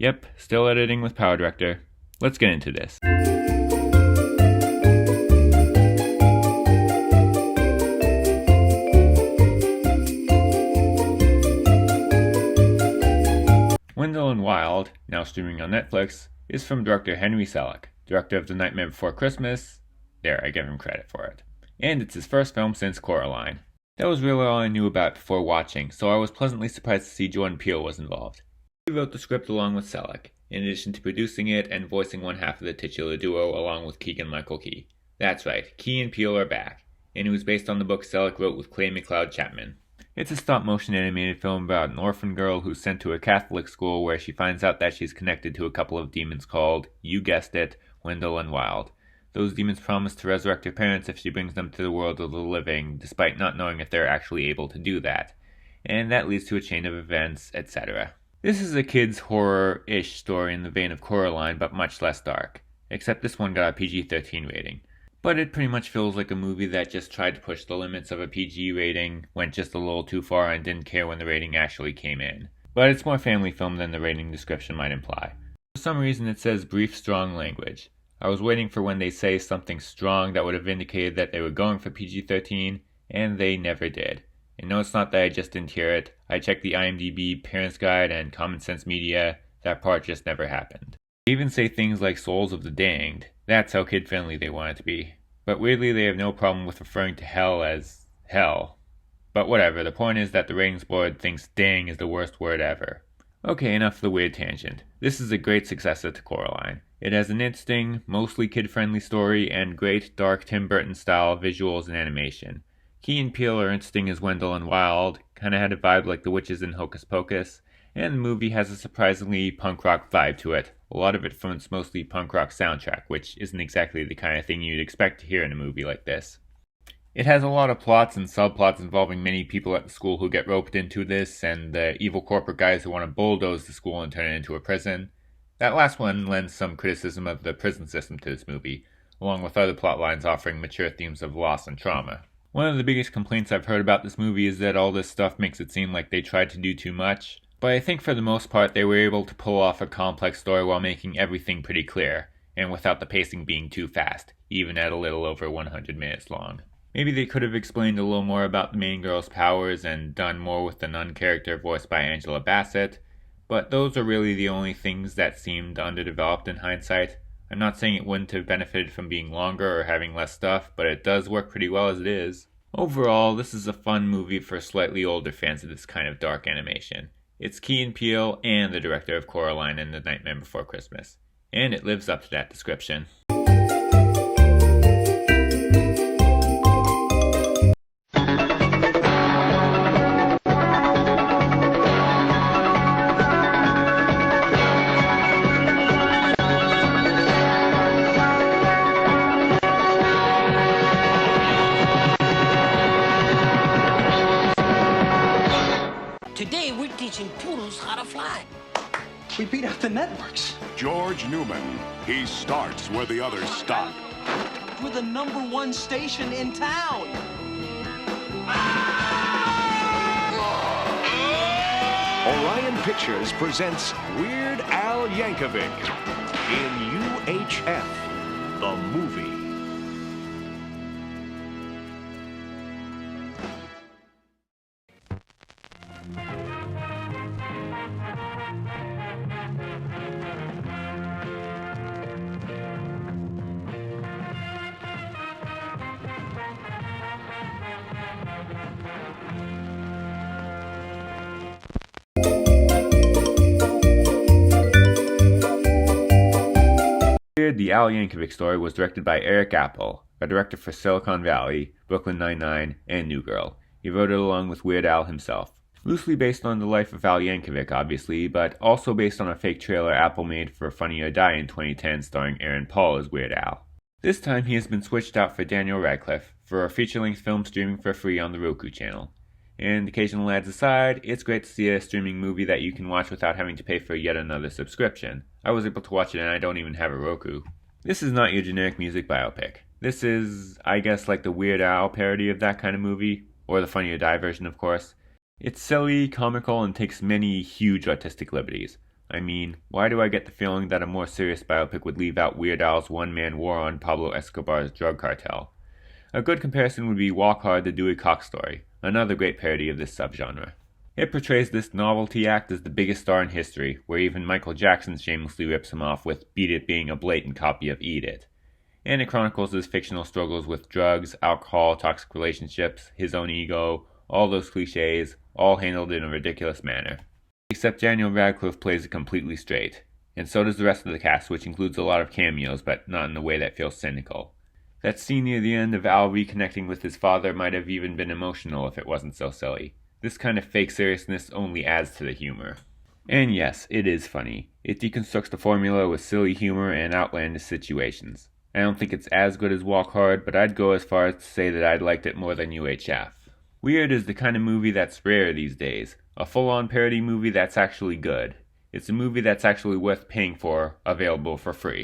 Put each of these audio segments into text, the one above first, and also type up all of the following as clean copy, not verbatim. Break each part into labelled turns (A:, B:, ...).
A: Yep, still editing with Power Director. Let's get into this. Wendell and Wild, now streaming on Netflix, is from director Henry Selick, director of The Nightmare Before Christmas. There, I give him credit for it. And it's his first film since Coraline. That was really all I knew about before watching, so I was pleasantly surprised to see Jordan Peele was involved. He wrote the script along with Selick, in addition to producing it and voicing one half of the titular duo along with Keegan-Michael Key. That's right, Key and Peele are back, and it was based on the book Selick wrote with Clay McLeod Chapman. It's a stop-motion animated film about an orphan girl who's sent to a Catholic school where she finds out that she's connected to a couple of demons called, you guessed it, Wendell and Wild. Those demons promise to resurrect her parents if she brings them to the world of the living, despite not knowing if they're actually able to do that. And that leads to a chain of events, etc. This is a kid's horror-ish story in the vein of Coraline, but much less dark. Except this one got a PG-13 rating. But it pretty much feels like a movie that just tried to push the limits of a PG rating, went just a little too far, and didn't care when the rating actually came in. But it's more family film than the rating description might imply. For some reason it says brief, strong language. I was waiting for when they say something strong that would have indicated that they were going for PG-13, and they never did. And no, it's not that I just didn't hear it. I checked the IMDB, Parents Guide, and Common Sense Media. That part just never happened. They even say things like Souls of the Danged. That's how kid-friendly they want it to be. But weirdly, they have no problem with referring to hell as hell. But whatever, the point is that the ratings board thinks dang is the worst word ever. Okay, enough of the weird tangent. This is a great successor to Coraline. It has an interesting, mostly kid-friendly story and great, dark Tim Burton-style visuals and animation. Key and Peele are interesting as Wendell and Wild, kinda had a vibe like the witches in Hocus Pocus, and the movie has a surprisingly punk rock vibe to it, a lot of it from its mostly punk rock soundtrack, which isn't exactly the kind of thing you'd expect to hear in a movie like this. It has a lot of plots and subplots involving many people at the school who get roped into this, and the evil corporate guys who want to bulldoze the school and turn it into a prison. That last one lends some criticism of the prison system to this movie, along with other plot lines offering mature themes of loss and trauma. One of the biggest complaints I've heard about this movie is that all this stuff makes it seem like they tried to do too much, but I think for the most part they were able to pull off a complex story while making everything pretty clear, and without the pacing being too fast, even at a little over 100 minutes long. Maybe they could have explained a little more about the main girl's powers and done more with the nun character voiced by Angela Bassett, but those are really the only things that seemed underdeveloped in hindsight. I'm not saying it wouldn't have benefited from being longer or having less stuff, but it does work pretty well as it is. Overall, this is a fun movie for slightly older fans of this kind of dark animation. It's Key and Peele and the director of Coraline and The Nightmare Before Christmas, and it lives up to that description.
B: Today we're teaching poodles how to fly.
C: We beat out the networks.
D: George Newman. He starts where the others stop.
C: We're the #1 station in town.
E: Orion Pictures presents Weird Al Yankovic in UHF, the movie.
A: The Al Yankovic story was directed by Eric Apple, a director for Silicon Valley, Brooklyn Nine-Nine, and New Girl. He wrote it along with Weird Al himself. Loosely based on the life of Al Yankovic, obviously, but also based on a fake trailer Apple made for Funny or Die in 2010 starring Aaron Paul as Weird Al. This time he has been switched out for Daniel Radcliffe for a feature-length film streaming for free on the Roku channel. And occasional ads aside, it's great to see a streaming movie that you can watch without having to pay for yet another subscription. I was able to watch it and I don't even have a Roku. This is not your generic music biopic. This is, I guess, like the Weird Al parody of that kind of movie, or the Funny or Die version, of course. It's silly, comical, and takes many huge artistic liberties. I mean, why do I get the feeling that a more serious biopic would leave out Weird Al's one-man war on Pablo Escobar's drug cartel? A good comparison would be Walk Hard, the Dewey Cox Story, another great parody of this subgenre. It portrays this novelty act as the biggest star in history, where even Michael Jackson shamelessly rips him off with Beat It being a blatant copy of Eat It. And it chronicles his fictional struggles with drugs, alcohol, toxic relationships, his own ego, all those cliches, all handled in a ridiculous manner. Except Daniel Radcliffe plays it completely straight, and so does the rest of the cast, which includes a lot of cameos, but not in a way that feels cynical. That scene near the end of Al reconnecting with his father might have even been emotional if it wasn't so silly. This kind of fake seriousness only adds to the humor. And yes, it is funny. It deconstructs the formula with silly humor and outlandish situations. I don't think it's as good as Walk Hard, but I'd go as far as to say that I'd liked it more than UHF. Weird is the kind of movie that's rare these days. A full-on parody movie that's actually good. It's a movie that's actually worth paying for, available for free.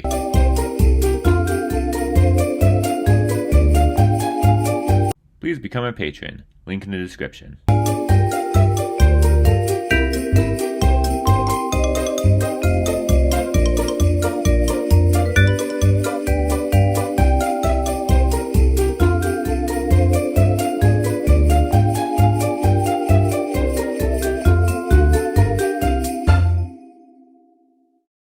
A: Please become a patron. Link in the description.